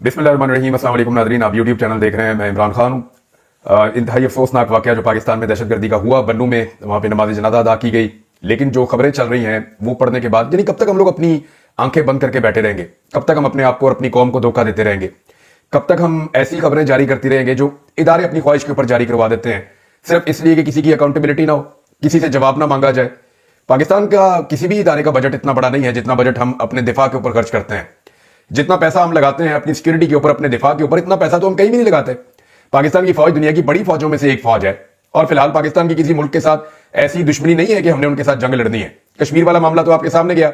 बिस्मिल्लाहिर्रहमानिर्रहीम। अस्सलाम वालेकुम नाज़रीन, आप यूट्यूब चैनल देख रहे हैं। मैं इमरान खान हूँ। इंतहाई अफसोसनाक वाक़या जो पाकिस्तान में दहशतगर्दी का हुआ, बन्नू में वहाँ पे नमाज जनाजा अदा की गई, लेकिन जो खबरें चल रही हैं वो पढ़ने के बाद, यानी कब तक हम लोग अपनी आंखें बंद करके बैठे रहेंगे? कब तक हम अपने आप को और अपनी कौम को धोखा देते रहेंगे? कब तक हम ऐसी खबरें जारी करती रहेंगे जो इदारे अपनी ख्वाहिश के ऊपर जारी करवा देते हैं, सिर्फ इसलिए कि किसी की अकाउंटेबिलिटी ना हो, किसी से जवाब ना मांगा जाए? पाकिस्तान का किसी भी इदारे का बजट इतना बड़ा नहीं है जितना बजट हम अपने दिफा के ऊपर खर्च करते हैं। जितना पैसा हम लगाते हैं अपनी सिक्योरिटी के ऊपर, अपने दिफा के ऊपर, इतना पैसा तो हम कहीं भी नहीं लगाते। पाकिस्तान की फौज दुनिया की बड़ी फौजों में से एक फौज है, और फिलहाल पाकिस्तान की किसी मुल्क के साथ ऐसी दुश्मनी नहीं है कि हमने उनके साथ जंग लड़नी है। कश्मीर वाला मामला तो आपके सामने गया।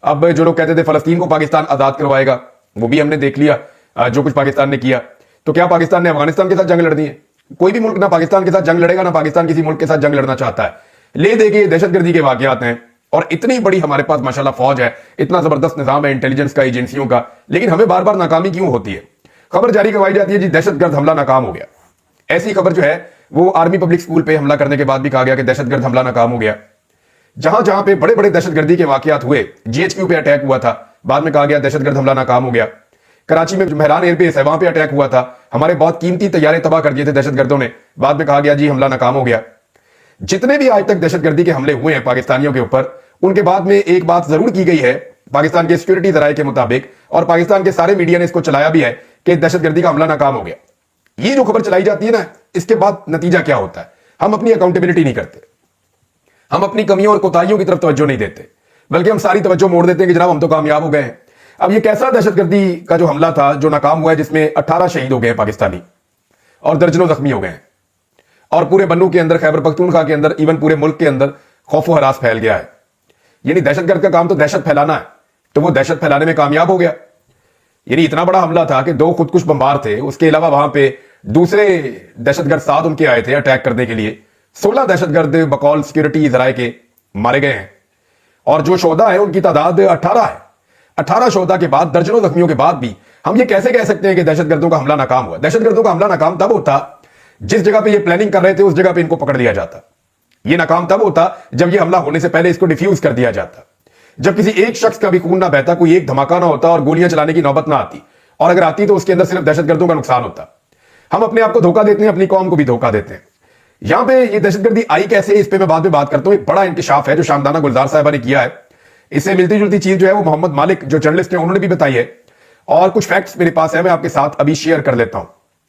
अब जो लोग कहते थे फलस्तीन को पाकिस्तान आजाद करवाएगा, वो भी हमने देख लिया जो कुछ पाकिस्तान ने किया। तो क्या पाकिस्तान ने अफगानिस्तान के साथ जंग लड़नी है? कोई भी मुल्क ना पाकिस्तान के साथ जंग लड़ेगा, ना पाकिस्तान किसी मुल्क के साथ जंग लड़ना चाहता है। ले दे के दहशतगर्दी के वाकयात हैं, और इतनी बड़ी हमारे पास माशाल्लाह फौज है, इतना जबरदस्त निजाम है इंटेलिजेंस का, एजेंसियों का, लेकिन हमें बार बार नाकामी क्यों होती है? खबर जारी करवाई जाती है जी दहशतगर्द हमला नाकाम हो गया। ऐसी खबर जो है वो आर्मी पब्लिक स्कूल पे हमला करने के बाद भी कहा गया कि दहशतगर्द हमला नाकाम हो गया। जहां जहां पे बड़े बड़े दहशतगर्दी के वाकयात हुए, जीएचक्यू पे अटैक हुआ था, बाद में कहा गया दहशतगर्द हमला नाकाम हो गया। कराची में जो मेहरान एयरबेस है वहां पे अटैक हुआ था, हमारे बहुत कीमती तैयारे तबाह कर दिए थे दहशतगर्दों ने, बाद में कहा गया जी हमला नाकाम हो गया। जितने भी आज तक दहशतगर्दी के हमले हुए हैं पाकिस्तानियों के ऊपर, उनके बाद में एक बात जरूर की गई है पाकिस्तान के सिक्योरिटी जराये के मुताबिक, और पाकिस्तान के सारे मीडिया ने इसको चलाया भी है कि दहशतगर्दी का हमला नाकाम हो गया। ये जो खबर चलाई जाती है ना, इसके बाद नतीजा क्या होता है? हम अपनी अकाउंटेबिलिटी नहीं करते, हम अपनी कमियों और कोताहियों की तरफ तवज्जो नहीं देते, बल्कि हम सारी तवज्जो मोड़ देते हैं कि जनाब हम तो कामयाब हो गए हैं। अब ये कैसा दहशतगर्दी का जो हमला था जो नाकाम हुआ है, जिसमें 18 शहीद हो गए पाकिस्तानी और दर्जनों जख्मी हो गए हैं, और पूरे बन्नू के अंदर, खैबर पख्तूनख्वा के अंदर, इवन पूरे मुल्क के अंदर खौफ व हरास फैल गया है। यानी दहशतगर्द का काम तो दहशत फैलाना है, तो वो दहशत फैलाने में कामयाब हो गया। यानी इतना बड़ा हमला था कि 2 खुदकुश बमबार थे, उसके अलावा वहां पे दूसरे दहशतगर्द 7 उनके आए थे अटैक करने के लिए। 16 दहशतगर्द बकौल सिक्योरिटी जराये के मारे गए हैं, और जो शोहदा है उनकी तादाद 18 है। 18 शोहदा के बाद, दर्जनों जख्मियों के बाद भी हम ये कैसे कह सकते हैं कि दहशतगर्दों का हमला नाकाम हुआ? दहशतगर्दों का हमला नाकाम तब होता जिस जगह पे ये प्लानिंग कर रहे थे उस जगह पे इनको पकड़ लिया जाता। ये नाकाम तब होता जब ये हमला होने से पहले इसको डिफ्यूज कर दिया जाता, जब किसी एक शख्स का भी खून ना बहता, कोई एक धमाका ना होता और गोलियां चलाने की नौबत ना आती, और अगर आती तो उसके अंदर सिर्फ दहशतगर्दों का नुकसान होता। हम अपने आप को धोखा देते हैं, अपनी कौम को भी धोखा देते हैं। यहां पे ये दहशतगर्दी आई कैसे, इस पे मैं बाद में बात करता हूं। एक बड़ा इंकशाफ है जो शामदाना गुलजार साहिबा ने किया है। इससे मिलती जुलती चीज जो है वो मोहम्मद मालिक जो जर्नलिस्ट हैं उन्होंने भी बताई है, और कुछ फैक्ट्स मेरे पास है, मैं आपके साथ अभी शेयर कर लेता हूं।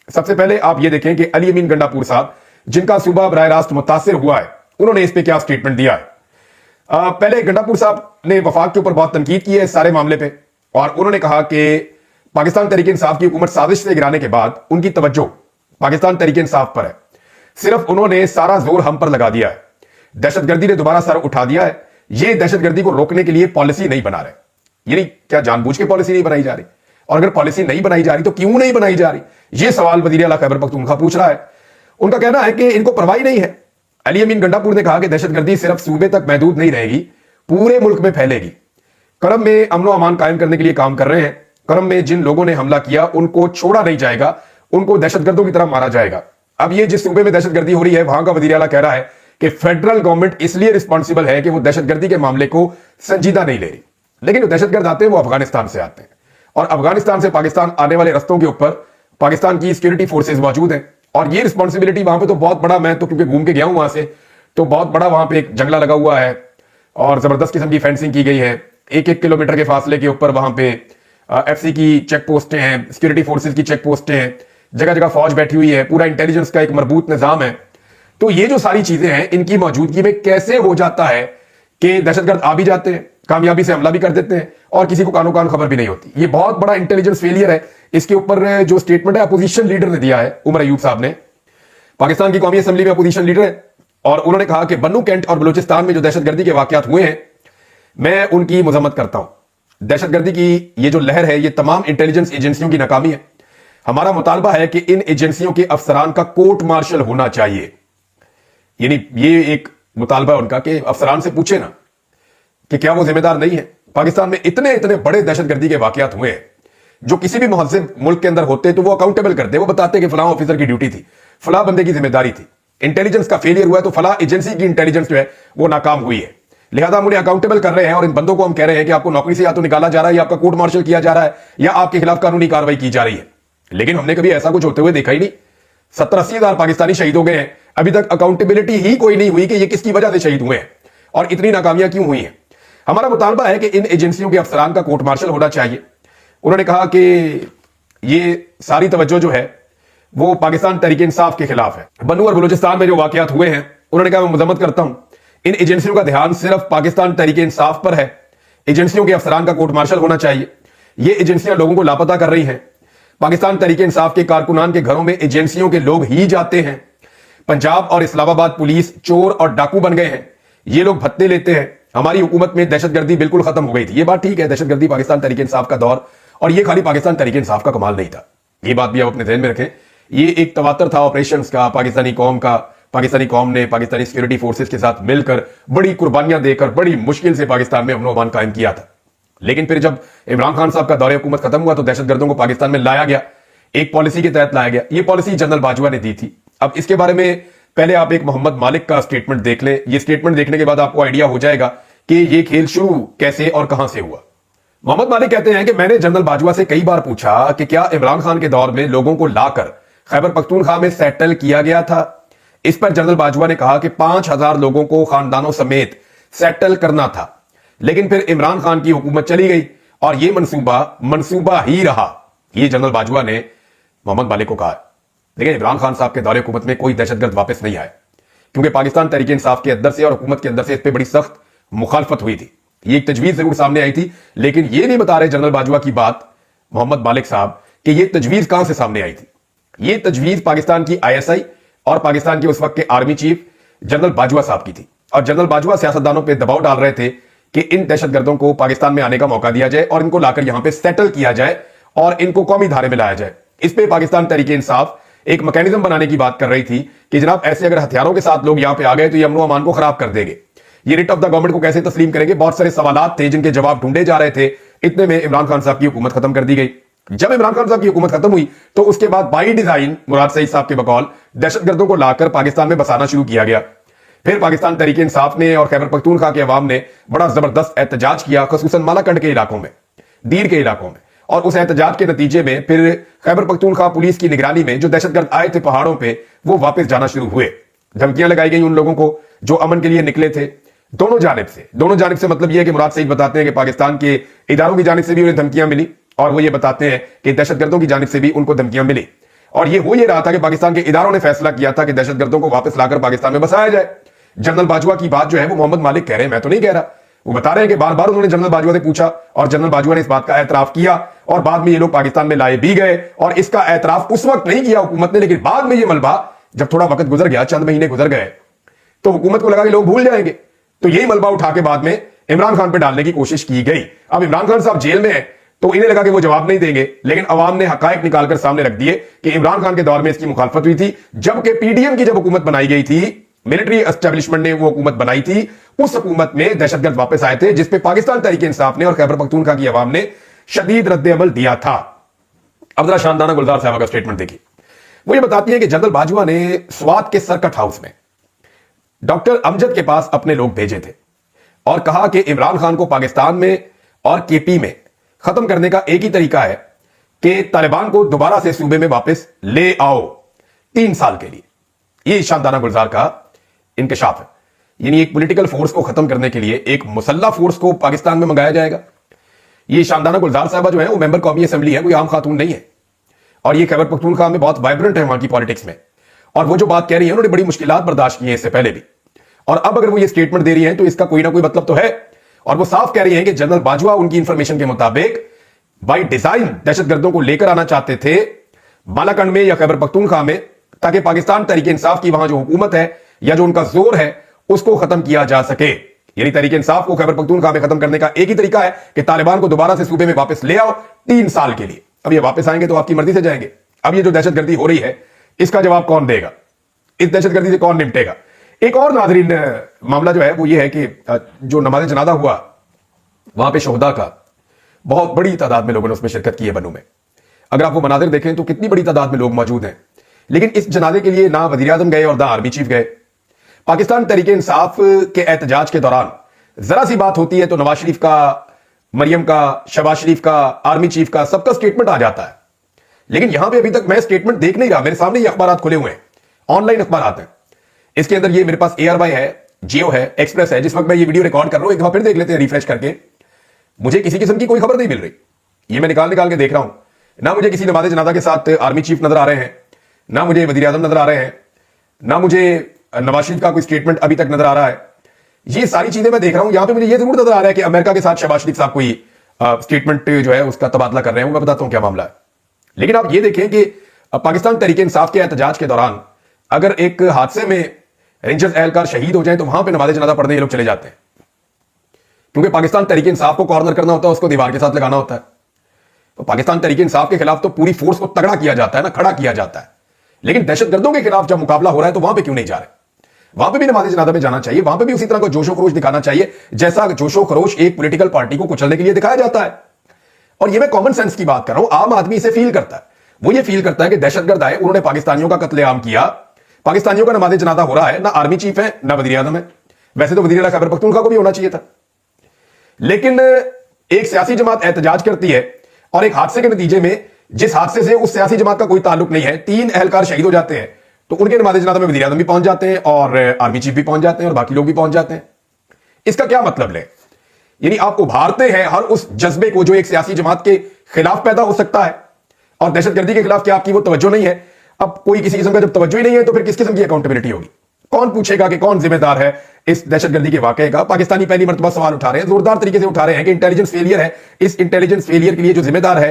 सबसे पहले आप ये देखें कि अली अमीन गंडापुर साहब, जिनका सूबा बराह रास्त मुतासिर हुआ है, उन्होंने इस पे क्या स्टेटमेंट दिया है। पहले गंडापुर साहब ने वफाक के ऊपर बहुत तनकीद की है इस सारे मामले पे, और उन्होंने कहा कि पाकिस्तान तहरीक इंसाफ की हुकूमत साजिश से गिराने के बाद उनकी तवज्जो पाकिस्तान तहरीक इंसाफ पर है। सिर्फ उन्होंने सारा जोर हम पर लगा दिया है। दहशतगर्दी ने दोबारा सर उठा दिया है। ये दहशतगर्दी को रोकने के लिए पॉलिसी नहीं बना रहे। यानी क्या जानबूझ के पॉलिसी नहीं बनाई जा रही? और अगर पॉलिसी नहीं बनाई जा रही तो क्यों नहीं बनाई जा रही? ये सवाल वजीर आला खैबर पख्तूनख्वा पूछ रहा है। उनका कहना है कि इनको परवाही नहीं है। अली अमीन गंडापुर ने कहा कि दहशतगर्दी सिर्फ सूबे तक महदूद नहीं रहेगी, पूरे मुल्क में फैलेगी। करम में अमनो अमान कायम करने के लिए काम कर रहे हैं। करम में जिन लोगों ने हमला किया उनको छोड़ा नहीं जाएगा, उनको दहशतगर्दों की तरह मारा जाएगा। अब ये जिस सूबे में दहशतगर्दी हो रही है, वहां का वजीर आला कह रहा है कि फेडरल गवर्नमेंट इसलिए रिस्पॉन्सिबल है कि वो दहशतगर्दी के मामले को संजीदा नहीं ले रही। लेकिन जो दहशतगर्द आते हैं वो अफगानिस्तान से आते हैं, और अफगानिस्तान से पाकिस्तान आने वाले रस्तों के ऊपर पाकिस्तान की सिक्योरिटी फोर्सेज मौजूद हैं, और ये रिस्पॉन्सिबिलिटी वहां पे तो बहुत बड़ा, मैं तो क्योंकि घूम के गया हूं वहां से, तो बहुत बड़ा वहां पे एक जंगला लगा हुआ है और जबरदस्त किस्म की फेंसिंग की गई है। 1-1 किलोमीटर के फासले के ऊपर वहां पे एफसी की चेक पोस्टें हैं, सिक्योरिटी फोर्सेज की चेक पोस्टें हैं, जगह जगह फौज बैठी हुई है, पूरा इंटेलिजेंस का एक मजबूत निजाम है। तो ये जो सारी चीजें हैं, इनकी मौजूदगी में कैसे हो जाता है कि दहशतगर्द आ भी जाते हैं, कामयाबी से हमला भी कर देते हैं, और किसी को कानो कान खबर भी नहीं होती। ये बहुत बड़ा इंटेलिजेंस फेलियर है। इसके ऊपर जो स्टेटमेंट है अपोजिशन लीडर ने दिया है, उमर अयूब साहब ने, पाकिस्तान की कौमी असेंबली में अपोजिशन लीडर है, और उन्होंने कहा कि बन्नू, कैंट और बलूचिस्तान में जो दहशतगर्दी के वाकयात हुए हैं, मैं उनकी मजम्मत करता हूं। दहशतगर्दी की ये जो लहर है, ये तमाम इंटेलिजेंस एजेंसियों की नाकामी है। हमारा मुतालबा है कि इन एजेंसियों के अफसरान का कोर्ट मार्शल होना चाहिए। यानी ये एक मुतालबा है उनका कि अफसरान से पूछे ना कि क्या वो जिम्मेदार नहीं है। पाकिस्तान में इतने इतने बड़े दहशतगर्दी के वाकयात हुए हैं, जो किसी भी मुहज़्ज़िब मुल्क के अंदर होते तो वो अकाउंटेबल करते, वो बताते कि फलां ऑफिसर की ड्यूटी थी, फलां बंदे की जिम्मेदारी थी। इंटेलिजेंस का फेलियर हुआ है तो फलां एजेंसी की इंटेलिजेंस जो है वो नाकाम हुई है। लिहाजा हम उन्हें अकाउंटेबल कर रहे हैं और इन बंदों को हम कह रहे हैं कि आपको नौकरी से या तो निकाला जा रहा है या आपका कोर्ट मार्शल किया जा रहा है या आपके खिलाफ कानूनी कार्रवाई की जा रही है। लेकिन हमने कभी ऐसा कुछ होते हुए देखा ही नहीं। 70-80 हजार पाकिस्तानी शहीद हो गए हैं, अभी तक अकाउंटेबिलिटी ही कोई नहीं हुई कि ये किसकी वजह से शहीद हुए हैं और इतनी नाकामियां क्यों हुई हैं। हमारा मुतालबा है कि इन एजेंसियों के अफसरान का कोर्ट मार्शल होना चाहिए। उन्होंने कहा कि ये सारी तवज्जो जो है वो पाकिस्तान तहरीक इंसाफ के खिलाफ है। बन्नू और बलूचिस्तान में जो वाकयात हुए हैं, उन्होंने कहा मैं मजम्मत करता हूं, इन एजेंसियों का ध्यान सिर्फ पाकिस्तान तहरीक इंसाफ पर है। एजेंसियों के अफसरान का कोर्ट मार्शल होना चाहिए। ये एजेंसियां लोगों को लापता कर रही हैं। पाकिस्तान तहरीक इंसाफ के कारकुनान के घरों में एजेंसियों के लोग ही जाते हैं। पंजाब और इस्लामाबाद पुलिस चोर और डाकू बन गए हैं। ये लोग भत्ते लेते हैं। हमारी हुकूमत में दहशतगर्दी बिल्कुल खत्म हो गई थी। ये बात ठीक है, दहशतगर्दी पाकिस्तान तहरीक इंसाफ का दौर, और ये खाली पाकिस्तान तहरीक इंसाफ का कमाल नहीं था। ये बात भी आप अपने ध्यान में रखें। ये एक तवातर था ऑपरेशंस का, पाकिस्तानी कौम का। पाकिस्तानी कौम ने पाकिस्तानी सिक्योरिटी फोर्सेस के साथ मिलकर बड़ी कुर्बानियां देकर बड़ी मुश्किल से पाकिस्तान में अमन अमान कायम किया था। लेकिन फिर जब इमरान खान साहब का दौरे हुकूमत खत्म हुआ तो दहशतगर्दों को पाकिस्तान में लाया गया, एक पॉलिसी के तहत लाया गया। ये पॉलिसी जनरल बाजवा ने दी थी। अब इसके बारे में पहले आप एक मोहम्मद मालिक का स्टेटमेंट देख लें। ये स्टेटमेंट देखने के बाद आपको आइडिया हो जाएगा कि ये खेल शुरू कैसे और कहां से हुआ। मोहम्मद मालिक कहते हैं कि मैंने जनरल बाजवा से कई बार पूछा कि क्या इमरान खान के दौर में लोगों को लाकर खैबर पख्तूनख्वा में सेटल किया गया था। इस पर जनरल बाजवा ने कहा कि 5000 लोगों को खानदानों समेत सेटल करना था, लेकिन फिर इमरान खान की हुकूमत चली गई और यह मंसूबा ही रहा। ये जनरल बाजवा ने मोहम्मद मालिक को कहा। लेकिन इमरान खान साहब के दौरे हुकूमत में कोई दहशतगर्द वापस नहीं आए, क्योंकि पाकिस्तान तहरीक इंसाफ के अंदर से और हुकूमत के अंदर से इस पर बड़ी सख्त मुखालफत हुई थी। ये एक तजवीज जरूर सामने आई थी, लेकिन ये नहीं बता रहे जनरल बाजवा की बात मोहम्मद मालिक साहब कि ये तजवीज कहां से सामने आई थी। ये तजवीज पाकिस्तान की ISI और पाकिस्तान के उस वक्त के आर्मी चीफ जनरल बाजवा साहब की थी। और जनरल बाजवा सियासतदानों पर दबाव डाल रहे थे कि इन दहशतगर्दों को पाकिस्तान में आने का मौका दिया जाए और इनको लाकर यहां पर सेटल किया जाए और इनको कौमी धारे में लाया जाए। इस पे पाकिस्तान तहरीक इंसाफ एक मैकेनिज्म बनाने की बात कर रही थी कि जनाब ऐसे अगर हथियारों के साथ लोग यहां पे आ गए तो ये अमन अमान को खराब कर देंगे, ये रिट ऑफ द गवर्नमेंट को कैसे तस्लीम करेंगे। बहुत सारे सवालात थे जिनके जवाब ढूंढे जा रहे थे। इतने में इमरान खान साहब की हुकूमत खत्म कर दी गई। जब इमरान खान साहब की हुकूमत खत्म हुई तो उसके बाद बाई डिजाइन मुराद सईद साहब के बकौल दहशतगर्दों को लाकर पाकिस्तान में बसाना शुरू किया गया। फिर पाकिस्तान तहरीक इंसाफ ने और खैबर पख्तूनख्वा के अवाम ने बड़ा जबरदस्त एहतजाज किया, खसूसन मालाकंड के इलाकों में, दीर के इलाकों में। और उस एहतजाज के नतीजे में फिर खैबर पख्तूनख्वा पुलिस की निगरानी में जो दहशतगर्द आए थे पहाड़ों पे, वो वापस जाना शुरू हुए। धमकियां लगाई गई उन लोगों को जो अमन के लिए निकले थे, दोनों जानिब से। मतलब यह है कि मुराद सईद बताते हैं कि पाकिस्तान के इदारों की जानिब से भी उन्हें धमकियां मिली और वो ये बताते हैं कि दहशतगर्दों की जानिब से भी उनको धमकियां मिली। और ये हो ये रहा था कि पाकिस्तान के इदारों ने फैसला किया था कि दहशतगर्दों को वापस लाकर पाकिस्तान में बसाया जाए। जनरल बाजवा की बात जो है वो मोहम्मद मालिक कह रहे हैं, मैं तो नहीं कह रहा। वो बता रहे हैं कि बार बार उन्होंने जनरल बाजवा से पूछा और जनरल बाजवा ने इस बात का एतराफ किया और बाद में ये लोग पाकिस्तान में लाए भी गए। और इसका एतराफ उस वक्त नहीं किया हुकूमत ने, लेकिन बाद में ये मलबा जब थोड़ा वक्त गुजर गया, चंद महीने गुजर गए, तो हुकूमत को लगा कि लोग भूल जाएंगे, तो यही मलबा उठा के बाद में इमरान खान पर डालने की कोशिश की गई। अब इमरान खान साहब जेल में है तो इन्हें लगा कि वो जवाब नहीं देंगे, लेकिन अवाम ने हकायक निकालकर सामने रख दिए कि इमरान खान के दौर में इसकी मुखालफत हुई थी, जबकि PDM की जब हुकूमत बनाई गई थी, मिलिट्री एस्टेब्लिशमेंट ने वो हुकूमत बनाई थी, उस हुकूमत में दहशतगर्द वापस आए थे, जिसपे पाकिस्तान तहरीक इंसाफ ने और खैबर पख्तूनख्वा की अवाम ने शदीद रद्द-ए-अमल दिया था। अब जरा शानदाना गुलजार साहब का स्टेटमेंट देखिए। वो ये बताती है कि जनरल बाजवा ने स्वात के सर्किट हाउस में डॉक्टर अमजद के पास अपने लोग भेजे थे और कहा कि इमरान खान को पाकिस्तान में और KP में खत्म करने का एक ही तरीका है कि तालिबान को दोबारा से सूबे में वापस ले आओ 3 साल के लिए। ये शानदाना गुलजार का इंकशाफ है। यानी एक पॉलिटिकल फोर्स को खत्म करने के लिए एक मुसल्ला फोर्स को पाकिस्तान में मंगाया जाएगा। ये शानदाना गुलजार साहबा जो है वो मेंबर कौमी असेंबली है, कोई आम खातून नहीं है। और ये खैबर पख्तूनख्वा में बहुत वाइब्रेंट है वहां की पॉलिटिक्स में। और वो जो बात कह रही है उन्होंने बड़ी मुश्किलात बर्दाश्त की है इससे पहले भी, और अब अगर वो ये स्टेटमेंट दे रही है तो इसका कोई ना कोई मतलब तो है। और वो साफ कह रही है कि जनरल बाजवा उनकी इंफॉर्मेशन के मुताबिक बाई डिजाइन दहशतगर्दों को लेकर आना चाहते थे मालाकंड में या खैबर पख्तूनख्वा में, ताकि पाकिस्तान तहरीक इंसाफ की वहां जो हुकूमत है या जो उनका जोर है उसको खत्म किया जा सके। यानी तहरीक इंसाफ को खैबर पख्तूनख्वा में खत्म करने का एक ही तरीका है कि तालिबान को दोबारा से सूबे में वापस ले आओ 3 साल के लिए। अब ये वापस आएंगे तो आपकी मर्जी से जाएंगे। अब ये जो दहशतगर्दी हो रही है इसका जवाब कौन देगा, इस दहशतगर्दी से कौन निपटेगा। एक और नाजरीन मामला जो है वो ये है कि जो नमाज जनाजा हुआ वहां पे शोहदा का बहुत बड़ी तादाद में लोगों ने उसमें शिरकत की है बन्नू में। अगर आप वो मनाजिर देखें तो कितनी बड़ी तादाद में लोग मौजूद हैं, लेकिन इस जनाजे के लिए ना वजीर आजम गए और ना आर्मी चीफ गए। पाकिस्तान तहरीक इंसाफ के एहतजाज के दौरान जरा सी बात होती है तो नवाज शरीफ का, मरियम का, शहबाज शरीफ का, आर्मी चीफ का, सबका स्टेटमेंट आ जाता है। लेकिन यहां पे अभी तक मैं स्टेटमेंट देख नहीं रहा। मेरे सामने ये अखबार खुले हुए हैं, ऑनलाइन अखबार हैं। इसके अंदर ये मेरे पास ARY है, जियो है, एक्सप्रेस है। जिस वक्त मैं ये वीडियो रिकॉर्ड कर रहा हूं, एक बार फिर देख लेते हैं रिफ्रेश करके। मुझे किसी किस्म की कोई खबर नहीं मिल रही। ये मैं निकाल के देख रहा हूं। ना मुझे किसी नमाज़ जनाजा के साथ आर्मी चीफ नजर आ रहे हैं, ना मुझे वजीर आजम नजर आ रहे हैं, ना मुझे नवाज शरीफ का कोई स्टेटमेंट अभी तक नजर आ रहा है। ये सारी चीजें मैं देख रहा हूं। यहां पे मुझे ये जरूर नजर आ रहा है कि अमेरिका के साथ शहबाज शरीफ साहब कोई स्टेटमेंट जो है उसका तबादला कर रहे हैं। मैं बताता हूं क्या मामला है। लेकिन आप ये देखें कि पाकिस्तान तहरीक इंसाफ के एहतजाज के दौरान अगर एक हादसे में रेंजर्स एहलकार शहीद हो जाए तो वहां पर नमाज जनाजा पढ़ने ये लोग चले जाते हैं, क्योंकि पाकिस्तान तहरीक इंसाफ को कॉर्नर करना होता है, उसको दीवार के साथ लगाना होता है। तो पाकिस्तान तहरीक इंसाफ के खिलाफ तो पूरी फोर्स को तगड़ा किया जाता है ना, खड़ा किया जाता है। लेकिन दहशतगर्दों के खिलाफ जब मुकाबला हो रहा है तो वहां पे क्यों नहीं जा रहे? वहां पे भी नमाज़ जनाजा में जाना चाहिए, वहां पे भी उसी तरह का जोशो खरोश दिखाना चाहिए जैसा जोशो खरोश एक पॉलिटिकल पार्टी को कुचलने के लिए दिखाया जाता है। और ये मैं कॉमन सेंस की बात कर रहा हूं, आम आदमी इसे फील करता है। वो ये फील करता है कि दहशतगर्द आए, उन्होंने पाकिस्तानियों का कत्लेआम किया, पाकिस्तानियों का नमाज़ जनाजा हो रहा है, ना आर्मी चीफ है ना वज़ीर आज़म है। वैसे तो वज़ीर आला खैबर पख्तूनख्वा को भी होना चाहिए था। लेकिन एक सियासी जमात एहतजाज करती है और एक हादसे के नतीजे में, जिस हादसे से उस सियासी जमात का कोई ताल्लुक नहीं है, 3 एहलकार शहीद हो जाते हैं, तो उनके नमाज़ जनाजा में वज़ीर आज़म भी पहुंच जाते हैं और आर्मी चीफ भी पहुंच जाते हैं और बाकी लोग भी पहुंच जाते हैं। इसका क्या मतलब है? यानी आप उभारते हैं हर उस जज्बे को जो एक सियासी जमात के खिलाफ पैदा हो सकता है, और दहशतगर्दी के खिलाफ क्या आपकी वो तवज्जो नहीं है? अब कोई किसी किस्म का जब तवज्जो ही नहीं है तो फिर किस किस्म की अकाउंटेबिलिटी होगी? कौन पूछेगा कि कौन जिम्मेदार है इस दहशतगर्दी के वाकये का? पाकिस्तानी पहली मर्तबा सवाल उठा रहे हैं, जोरदार तरीके से उठा रहे हैं कि इंटेलिजेंस फेलियर है। इस इंटेलिजेंस फेलियर के लिए जो जिम्मेदार है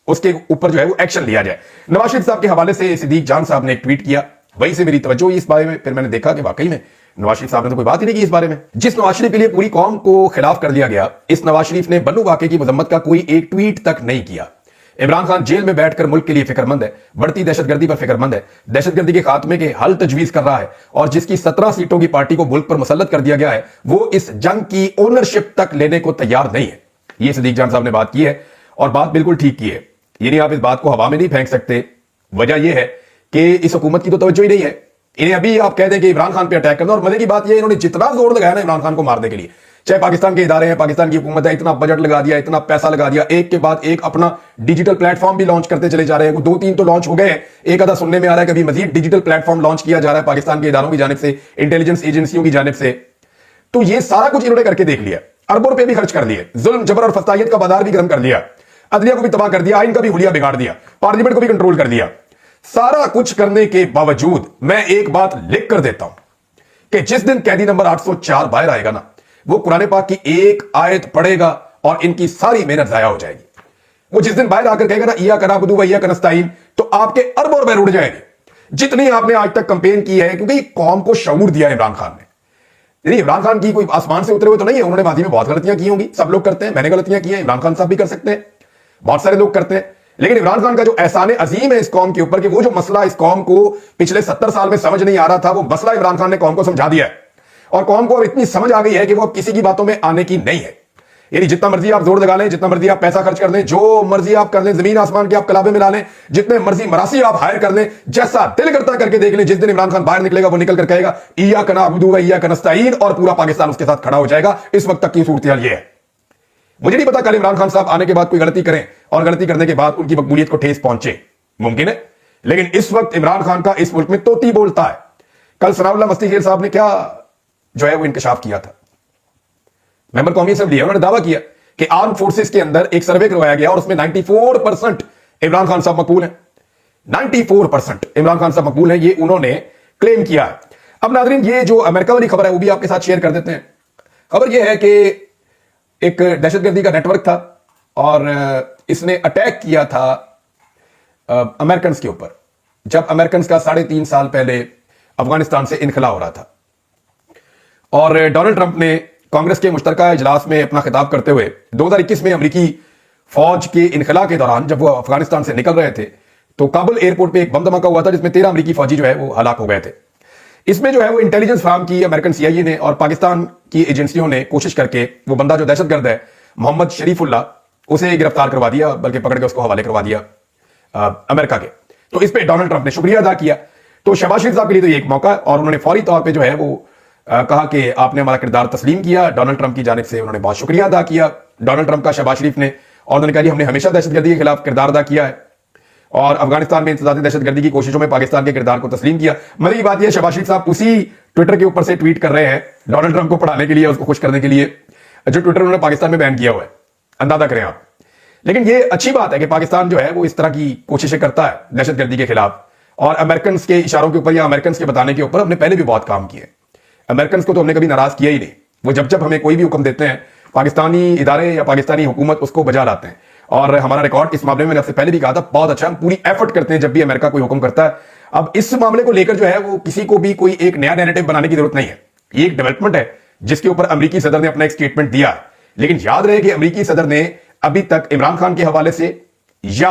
उसके ऊपर जो है वो एक्शन लिया जाए। नवाज शरीफ साहब के हवाले से सिद्दीक जान साहब ने एक ट्वीट किया, वहीं से मेरी तवज्जो इस बारे में, फिर मैंने देखा कि वाकई में नवाज शरीफ साहब ने तो कोई बात ही नहीं की इस बारे में। जिस नवाज शरीफ के लिए पूरी कौम को खिलाफ कर दिया गया, इस नवाज शरीफ ने बन्नू वाकये की मजम्मत का कोई एक ट्वीट तक नहीं किया। इमरान खान जेल में बैठकर मुल्क के लिए फिक्रमंद है, बढ़ती दहशतगर्दी पर फिक्रमंद है, दहशतगर्दी के खात्मे के हल तजवीज कर रहा है, और जिसकी 17 सीटों की पार्टी को मुल्क पर मुसल्लत कर दिया गया है, वो इस जंग की ओनरशिप तक लेने को तैयार नहीं है। ये सिद्दीक जान साहब ने बात की है और बात बिल्कुल ठीक की है। यानी आप इस बात को हवा में नहीं फेंक सकते। वजह यह है कि इस हुकूमत की तो तवज्जो ही नहीं है। इन्हें अभी आप कह दें कि इमरान खान पे अटैक करना, और मजे की बात यह, इन्होंने जितना जोर लगाया ना इमरान खान को मारने के लिए, चाहे पाकिस्तान के इदारे हैं, पाकिस्तान की हुकूमत है, इतना बजट लगा दिया, इतना पैसा लगा दिया, एक के बाद एक अपना डिजिटल प्लेटफॉर्म भी लॉन्च करते चले जा रहे हैं। 2-3 तो लॉन्च हो गए हैं, एक आधा सुनने में आ रहा है कि अभी मजीद डिजिटल प्लेटफॉर्म लॉन्च किया जा रहा है पाकिस्तान के इदारों की जानिब से, इंटेलिजेंस एजेंसियों की जानिब से। तो ये सारा कुछ इन्होंने करके देख लिया, अरबों रुपए भी खर्च कर लिए, जुल्म जबर और फसायत का बाजार भी गर्म कर लिया, अदलिया को भी तबाह कर दिया, आइन का भी हुलिया बिगाड़ दिया, पार्लियामेंट को भी कंट्रोल कर दिया। सारा कुछ करने के बावजूद मैं एक बात लिख कर देता हूं कि जिस दिन कैदी नंबर 804 बाहर आएगा ना, वो कुरान पाक की एक आयत पढ़ेगा और इनकी सारी मेहनत जाया हो जाएगी। वो जिस दिन बाहर आकर कहेगा ना इय्याका नअबुदु व इय्याका नस्तईन, तो आपके अरबों रुपए उड़ जाएंगे जितनी आपने आज तक कंपेन की है, क्योंकि कौम को शऊर दिया इमरान खान ने। यानी इमरान खान की कोई आसमान से उतरे हुए तो नहीं है, उन्होंने माजी में बहुत गलतियां की होंगी, सब लोग करते हैं, मैंने गलतियां की हैं, इमरान खान साहब भी कर सकते हैं, बहुत सारे लोग करते हैं। लेकिन इमरान खान का जो एहसान अजीम है इस कौम के ऊपर कि वो जो मसला इस कौम को पिछले 70 साल में समझ नहीं आ रहा था, वो मसला इमरान खान ने कौम को समझा दिया है। और कौम को अब इतनी समझ आ गई है कि वो अब किसी की बातों में आने की नहीं है। यानी जितना मर्जी आप जोर लगा लें, जितना मर्जी आप पैसा खर्च कर लें, जो मर्जी आप कर लें, जमीन आसमान के आप कलाबे मिला लें, जितने मर्जी मरासी आप हायर कर लें, जैसा दिल करता करके देख लें, जिस दिन इमरान खान बाहर निकलेगा वो निकल कर कहेगा इय्याका नअबुदु व इय्याका नस्तईन, और पूरा पाकिस्तान उसके साथ खड़ा हो जाएगा। इस वक्त तक की सूरत हाल ये है। मुझे नहीं पता कल इमरान खान साहब आने के बाद कोई गलती करें और गलती करने के बाद उनकी मकबूलियत को ठेस पहुंचे, मुमकिन है। लेकिन इस वक्त इमरान खान का इस मुल्क में तोती बोलता है। कल सनाउल्लाह मस्ती साहब ने क्या जो है वो इंकशाफ किया था, मेंबर कौमी असेंबली है, उन्होंने दावा किया कि आर्म फोर्सेस के अंदर एक सर्वे करवाया गया और उसमें 94% इमरान खान साहब मकबूल हैं। 94% इमरान खान साहब मकबूल हैं, ये उन्होंने क्लेम किया है। अब नाज़रीन, ये जो अमेरिका वाली खबर है वो भी आपके साथ शेयर कर देते हैं। खबर यह है कि एक दहशतगर्दी का नेटवर्क था और इसने अटैक किया था अमेरिकन के ऊपर, जब अमेरिकन का 3.5 साल पहले अफगानिस्तान से इनखला हो रहा था। और डोनाल्ड ट्रंप ने कांग्रेस के मुश्तरका इजलास में अपना खिताब करते हुए 2021 में अमेरिकी फौज के इनखला के दौरान जब वो अफगानिस्तान से निकल रहे थे तो काबुल एयरपोर्ट पे एक बम धमाका हुआ था जिसमें 13 अमेरिकी फौजी जो है वो हलाक हो गए थे। इसमें जो है वो इंटेलिजेंस फर्म की अमेरिकन CIA ने और पाकिस्तान की एजेंसियों ने कोशिश करके वो बंदा जो दहशतगर्द है मोहम्मद शरीफुल्लाह, उसे गिरफ्तार करवा दिया, बल्कि पकड़ के उसको हवाले करवा दिया अमेरिका के। तो इस पे डोनाल्ड ट्रंप ने शुक्रिया अदा किया। तो शहबाज शरीफ साहब के लिए तो ये एक मौका, और उन्होंने फौरी तौर पर जो है वो कहा कि आपने हमारा किरदार तस्लीम किया। डोनाल्ड ट्रंप की जानिब से उन्होंने बहुत शुक्रिया अदा किया डोनाल्ड ट्रंप का, शहबाज शरीफ ने, और उन्होंने कहा हमने हमेशा दहशतगर्दी के खिलाफ किरदार अदा किया है और अफगानिस्तान में इंसदादी दहशतगर्दी की कोशिशों में पाकिस्तान के किरदार को तस्लीम किया। मजे की बात यह, शहबाज शरीफ साहब उसी ट्विटर के ऊपर से ट्वीट कर रहे हैं डोनाल्ड ट्रंप को पढ़ाने के लिए, उसको खुश करने के लिए, जो ट्विटर उन्होंने पाकिस्तान में बैन किया हुआ है। अंदाजा करें आप। लेकिन यह अच्छी बात है कि पाकिस्तान जो है वो इस तरह की कोशिशें करता है दहशतगर्दी के खिलाफ, और अमेरिकन के इशारों के ऊपर या अमेरिकन के बताने के ऊपर हमने पहले भी बहुत काम किए। अमेरिकन को तो हमने कभी नाराज किया ही नहीं। वो जब जब हमें कोई भी हुक्म देते हैं, पाकिस्तानी इदारे या पाकिस्तानी हुकूमत उसको बजा लाते हैं, और हमारा रिकॉर्ड इस मामले में मैंने आपसे पहले भी कहा था बहुत अच्छा, हम पूरी एफर्ट करते हैं जब भी अमेरिका कोई हुक्म करता है। अब इस मामले को लेकर जो है वो किसी को भी कोई एक नया नैरेटिव बनाने की जरूरत नहीं है। ये एक डेवलपमेंट है जिसके ऊपर अमेरिकी सदर ने अपना एक स्टेटमेंट दिया है। लेकिन याद रहे कि अमेरिकी सदर ने अभी तक इमरान खान के हवाले से, या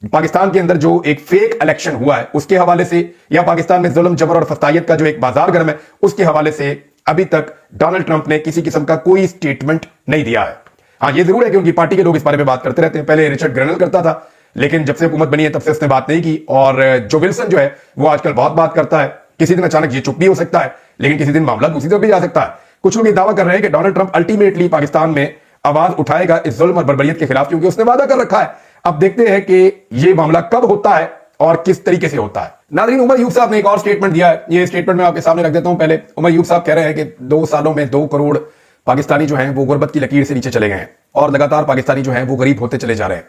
पाकिस्तान के अंदर जो एक फेक इलेक्शन हुआ है उसके हवाले से, या पाकिस्तान में जुल्म जबर और फसायत का जो एक बाजार गर्म है उसके हवाले से अभी तक डोनाल्ड ट्रंप ने किसी किस्म का कोई स्टेटमेंट नहीं दिया है। हाँ, ये जरूर है कि उनकी पार्टी के लोग इस बारे में बात करते रहते हैं। पहले रिचर्ड ग्रेनल करता था, लेकिन जब से हुकूमत बनी है तब से उसने बात नहीं की। और जो विल्सन जो है वो आजकल बहुत बात करता है। किसी दिन अचानक ये चुप भी हो सकता है, लेकिन किसी दिन मामला दूसरी तरफ भी जा सकता है। कुछ लोग ये दावा कर रहे हैं कि डोनाल्ड ट्रंप अल्टीमेटली पाकिस्तान में आवाज उठाएगा इस जुल्म और बर्बरियत के खिलाफ, क्योंकि उसने वादा कर रखा है। अब देखते हैं कि ये मामला कब होता है और किस तरीके से होता है। नाज़रीन, उमर यूब साहब ने एक और स्टेटमेंट दिया है। ये स्टेटमेंट मैं आपके सामने रख देता हूं। पहले उमर यूब साहब कह रहे हैं कि 2 सालों में 2 करोड़ पाकिस्तानी जो हैं वो गुर्बत की लकीर से नीचे चले गए हैं और लगातार पाकिस्तानी जो हैं वो गरीब होते चले जा रहे हैं।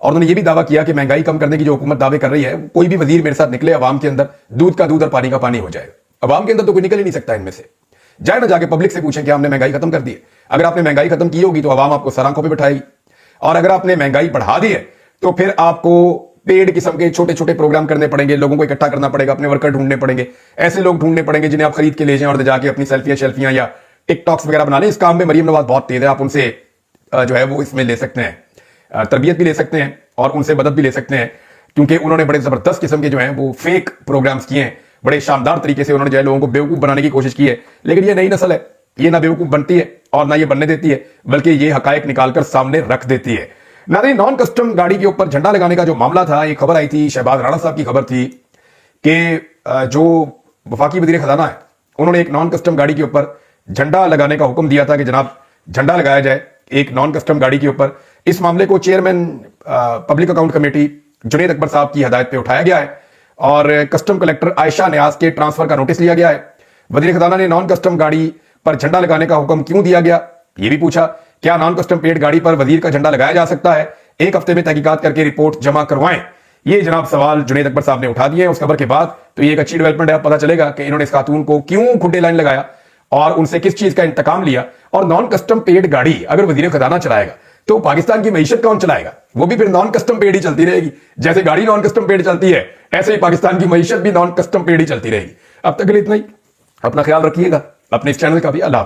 और उन्होंने ये भी दावा किया कि महंगाई कम करने की जो हुकूमत दावे कर रही है, कोई भी वजीर मेरे साथ निकले, अवाम के अंदर दूध का दूध और पानी का पानी हो जाए। अवाम के अंदर तो कोई निकल ही नहीं सकता इनमें से। जाए ना जाके पब्लिक से पूछें कि हमने महंगाई खत्म कर दी है। अगर आपने महंगाई खत्म की होगी तो अवाम आपको सर आंखों पे बिठाएगी, और अगर आपने महंगाई बढ़ा दी है तो फिर आपको पेड किस्म के छोटे छोटे प्रोग्राम करने पड़ेंगे, लोगों को इकट्ठा करना पड़ेगा, अपने वर्कर ढूंढने पड़ेंगे, ऐसे लोग ढूंढने पड़ेंगे जिन्हें आप खरीद के ले जाएं और जाके अपनी सेल्फियां या टिकटॉक्स वगैरह बना लें। इस काम में मरीम नवाज बहुत तेज है। आप उनसे जो है वो इसमें ले सकते हैं, तरबियत भी ले सकते हैं और उनसे मदद भी ले सकते हैं, क्योंकि उन्होंने बड़े जबरदस्त किस्म के जो है वो फेक प्रोग्राम्स किए हैं। बड़े शानदार तरीके से उन्होंने जो है लोगों को बेवकूफ बनाने की कोशिश की है। लेकिन ये नई नस्ल है, ये ना बेवकूफ बनती है और ना ये बनने देती है, बल्कि ये हकायक निकालकर सामने रख देती है। नाज़रीन, नॉन कस्टम गाड़ी के ऊपर झंडा लगाने का जो मामला था, एक खबर आई थी, शहबाज राणा साहब की खबर थी कि जो वफाकी वजीर खजाना है उन्होंने एक नॉन कस्टम गाड़ी के ऊपर झंडा लगाने का हुक्म दिया था कि जनाब झंडा लगाया जाए एक नॉन कस्टम गाड़ी के ऊपर। इस मामले को chairman public account committee Junaid Akbar साहब की हदायत पे उठाया गया है और कस्टम कलेक्टर आयशा न्याज के ट्रांसफर का नोटिस लिया गया है। वजीर खजाना ने नॉन कस्टम गाड़ी पर झंडा लगाने का हुक्म क्यों दिया गया, यह भी पूछा। क्या नॉन कस्टम पेड गाड़ी पर वजीर का झंडा लगाया जा सकता है? 1 हफ्ते में तहकीकात करके रिपोर्ट जमा करवाएं। ये जनाब सवाल जुनैद अकबर साहब ने उठा दिए उस खबर के बाद। तो ये एक अच्छी डेवलपमेंट है। पता चलेगा कि इन्होंने इस खातून को क्यों खुड्डे लाइन लगाया और उनसे किस चीज का इंतकाम लिया। और नॉन कस्टम पेड गाड़ी अगर वजीर खजाना चलाएगा तो पाकिस्तान की मईशत कौन चलाएगा? वो भी फिर नॉन कस्टम पेड ही चलती रहेगी। जैसे गाड़ी नॉन कस्टम पेड चलती है, ऐसे ही पाकिस्तान की मईशत भी नॉन कस्टम पेड ही चलती रहेगी। अब तक के लिए इतना ही। अपना ख्याल रखिएगा, अपने इस चैनल का भी। अल्लाह।